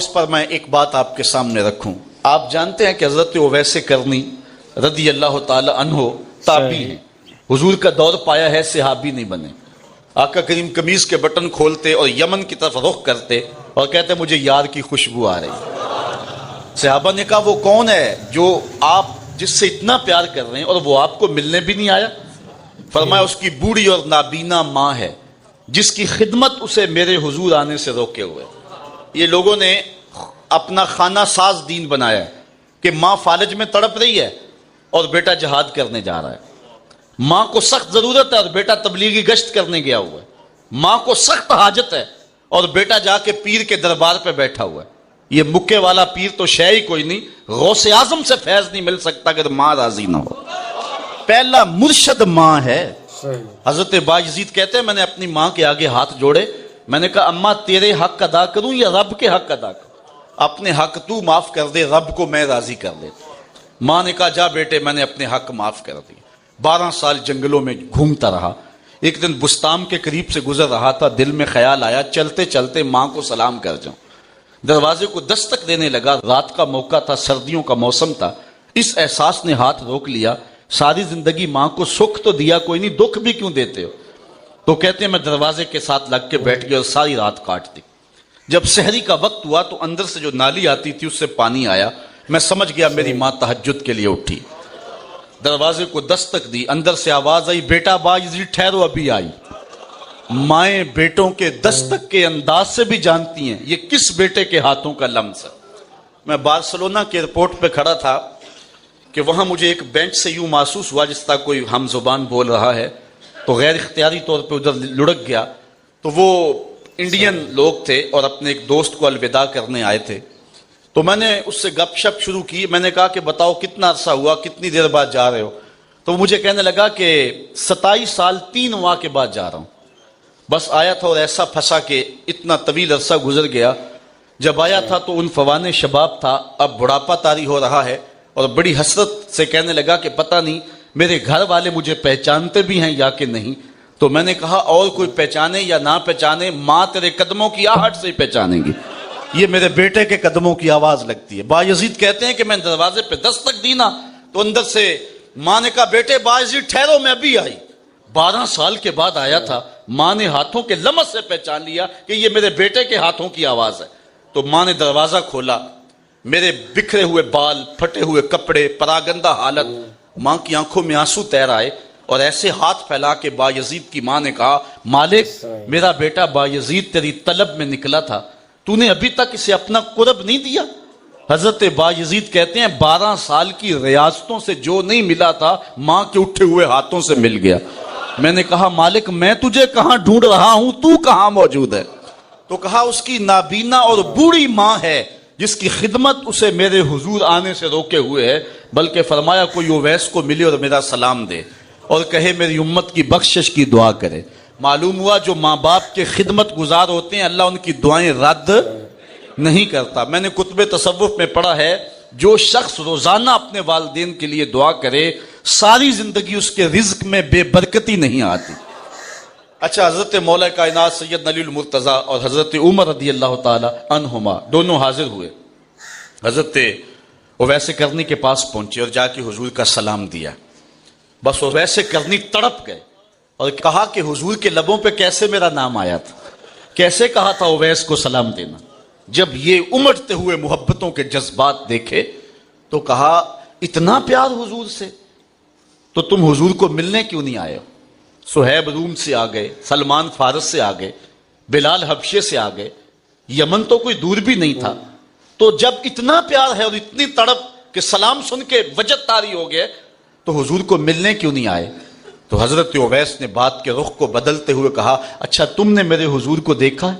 اس پر میں ایک بات آپ کے سامنے رکھوں. آپ جانتے ہیں کہ حضرت اویس کرنی رضی اللہ تعالی عنہ تابعی ہیں. حضور کا دور پایا ہے، صحابی نہیں بنے. آقا کریم قمیض کے بٹن کھولتے اور یمن کی طرف رخ کرتے اور کہتے مجھے یار کی خوشبو آ رہی. صحابہ نے کہا وہ کون ہے جو آپ جس سے اتنا پیار کر رہے ہیں اور وہ آپ کو ملنے بھی نہیں آیا؟ فرمایا اس کی بوڑھی اور نابینا ماں ہے جس کی خدمت اسے میرے حضور آنے سے روکے ہوئے. یہ لوگوں نے اپنا خانہ ساز دین بنایا ہے کہ ماں فالج میں تڑپ رہی ہے اور بیٹا جہاد کرنے جا رہا ہے. ماں کو سخت ضرورت ہے اور بیٹا تبلیغی گشت کرنے گیا ہوا ہے. ماں کو سخت حاجت ہے اور بیٹا جا کے پیر کے دربار پہ بیٹھا ہوا ہے. یہ مکے والا پیر تو شے ہی کوئی نہیں، غوث اعظم سے فیض نہیں مل سکتا اگر ماں راضی نہ ہو. پہلا مرشد ماں ہے. حضرت باجزید کہتے ہیں میں نے اپنی ماں کے آگے ہاتھ جوڑے، میں نے کہا اماں تیرے حق ادا کروں یا رب کے حق ادا کروں؟ اپنے حق تو معاف کر دے، رب کو میں راضی کر لیتا. ماں نے کہا جا بیٹے میں نے اپنے حق معاف کر دی. 12 سال جنگلوں میں گھومتا رہا. ایک دن بستان کے قریب سے گزر رہا تھا، دل میں خیال آیا چلتے چلتے ماں کو سلام کر جاؤں. دروازے کو دستک دینے لگا. رات کا موقع تھا، سردیوں کا موسم تھا. اس احساس نے ہاتھ روک لیا، ساری زندگی ماں کو سکھ تو دیا کوئی نہیں، دکھ بھی کیوں دیتے ہو؟ تو کہتے ہیں میں دروازے کے ساتھ لگ کے بیٹھ گیا اور ساری رات کاٹ دی. جب سحری کا وقت ہوا تو اندر سے جو نالی آتی تھی اس سے پانی آیا. میں سمجھ گیا میری ماں تہجد کے لیے اٹھی. دروازے کو دستک دی، اندر سے آواز آئی بیٹا باجزید ٹھہرو ابھی آئی. مائیں بیٹوں کے دستک کے انداز سے بھی جانتی ہیں یہ کس بیٹے کے ہاتھوں کا لمس ہے. میں بارسلونا کے ایئرپورٹ پہ کھڑا تھا کہ وہاں مجھے ایک بینچ سے یوں محسوس ہوا جس طرح کوئی ہم زبان بول رہا ہے، تو غیر اختیاری طور پہ ادھر لڑک گیا. تو وہ انڈین لوگ تھے اور اپنے ایک دوست کو الوداع کرنے آئے تھے. تو میں نے اس سے گپ شپ شروع کی. میں نے کہا کہ بتاؤ کتنا عرصہ ہوا، کتنی دیر بعد جا رہے ہو؟ تو مجھے کہنے لگا کہ 27 سال 3 ماہ کے بعد جا رہا ہوں. بس آیا تھا اور ایسا پھنسا کہ اتنا طویل عرصہ گزر گیا. جب آیا تھا تو ان فوان شباب تھا، اب بڑھاپا طاری ہو رہا ہے، اور بڑی حسرت سے کہنے لگا کہ پتہ نہیں میرے گھر والے مجھے پہچانتے بھی ہیں یا کہ نہیں. تو میں نے کہا اور کوئی پہچانے یا نہ پہچانے، ماں تیرے قدموں کی آہٹ سے ہی پہچانیں گی. یہ میرے بیٹے کے قدموں کی آواز لگتی ہے. باجزید کہتے ہیں کہ میں دروازے پہ دستک دی نا تو اندر سے ماں نے کہا بیٹے باجزید ٹھہرو میں ابھی آئی. 12 سال کے بعد آیا تھا. ماں نے ہاتھوں کے لمس سے پہچان لیا کہ یہ میرے بیٹے کے ہاتھوں کی آواز ہے. تو ماں نے دروازہ کھولا. میرے بکھرے ہوئے بال، پھٹے ہوئے کپڑے، پراگندہ حالت. ماں کی آنکھوں میں آنسو تیر آئے اور ایسے ہاتھ پھیلا کے بایزید کی ماں نے کہا مالک میرا بیٹا بایزید تیری طلب میں نکلا تھا، تو نے ابھی تک اسے اپنا قرب نہیں دیا. حضرت بایزید کہتے ہیں 12 سال کی ریاستوں سے جو نہیں ملا تھا ماں کے اٹھے ہوئے ہاتھوں سے مل گیا. میں نے کہا مالک میں تجھے کہاں ڈھونڈ رہا ہوں، تو کہاں موجود ہے؟ تو کہا اس کی نابینا اور بوڑھی ماں ہے جس کی خدمت اسے میرے حضور آنے سے روکے ہوئے ہے. بلکہ فرمایا کوئی اویس کو ملے اور میرا سلام دے اور کہے میری امت کی بخشش کی دعا کرے. معلوم ہوا جو ماں باپ کے خدمت گزار ہوتے ہیں اللہ ان کی دعائیں رد نہیں کرتا. میں نے کتب تصوف میں پڑھا ہے جو شخص روزانہ اپنے والدین کے لیے دعا کرے ساری زندگی اس کے رزق میں بے برکتی نہیں آتی. اچھا، حضرت مولا کائنات سید علی المرتضیٰ اور حضرت عمر رضی اللہ تعالی عنہما دونوں حاضر ہوئے. حضرت اویس کرنی کے پاس پہنچے اور جا کے حضور کا سلام دیا. بس اویس کرنی تڑپ گئے اور کہا کہ حضور کے لبوں پہ کیسے میرا نام آیا تھا، کیسے کہا تھا اویس کو سلام دینا. جب یہ امٹتے ہوئے محبتوں کے جذبات دیکھے تو کہا اتنا پیار حضور سے تو تم حضور کو ملنے کیوں نہیں آئے؟ صہیب روم سے آ گئے، سلمان فارس سے آ گئے، بلال حبشے سے آ گئے، یمن تو کوئی دور بھی نہیں تھا. تو جب اتنا پیار ہے اور اتنی تڑپ کہ سلام سن کے وجد طاری ہو گئے تو حضور کو ملنے کیوں نہیں آئے؟ تو حضرت اویس نے بات کے رخ کو بدلتے ہوئے کہا اچھا تم نے میرے حضور کو دیکھا ہے؟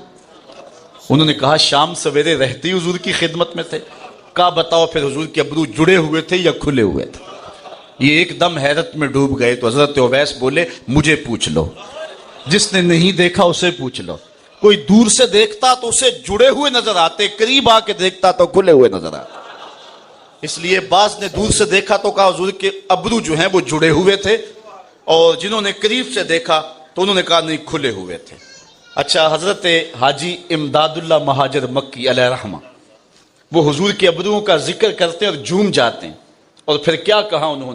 انہوں نے کہا شام سویرے رہتے ہی حضور کی خدمت میں تھے. کہا بتاؤ پھر حضور کے ابرو جڑے ہوئے تھے یا کھلے ہوئے تھے؟ یہ ایک دم حیرت میں ڈوب گئے. تو حضرت اویس بولے مجھے پوچھ لو، جس نے نہیں دیکھا اسے پوچھ لو. کوئی دور سے دیکھتا تو اسے جڑے ہوئے نظر آتے، قریب آ کے دیکھتا تو کھلے ہوئے نظر آتے. اس لیے بعض نے دور سے دیکھا تو کہا حضور کے ابرو جو ہیں وہ جڑے ہوئے تھے، اور جنہوں نے قریب سے دیکھا تو انہوں نے کہا نہیں کھلے ہوئے تھے. اچھا، حضرت حاجی امداد اللہ مہاجر مکی علیہ رحمہ وہ حضور کے ابروؤں کا ذکر کرتے ہیں اور جھوم جاتے ہیں. اور پھر کیا کہا انہوں نے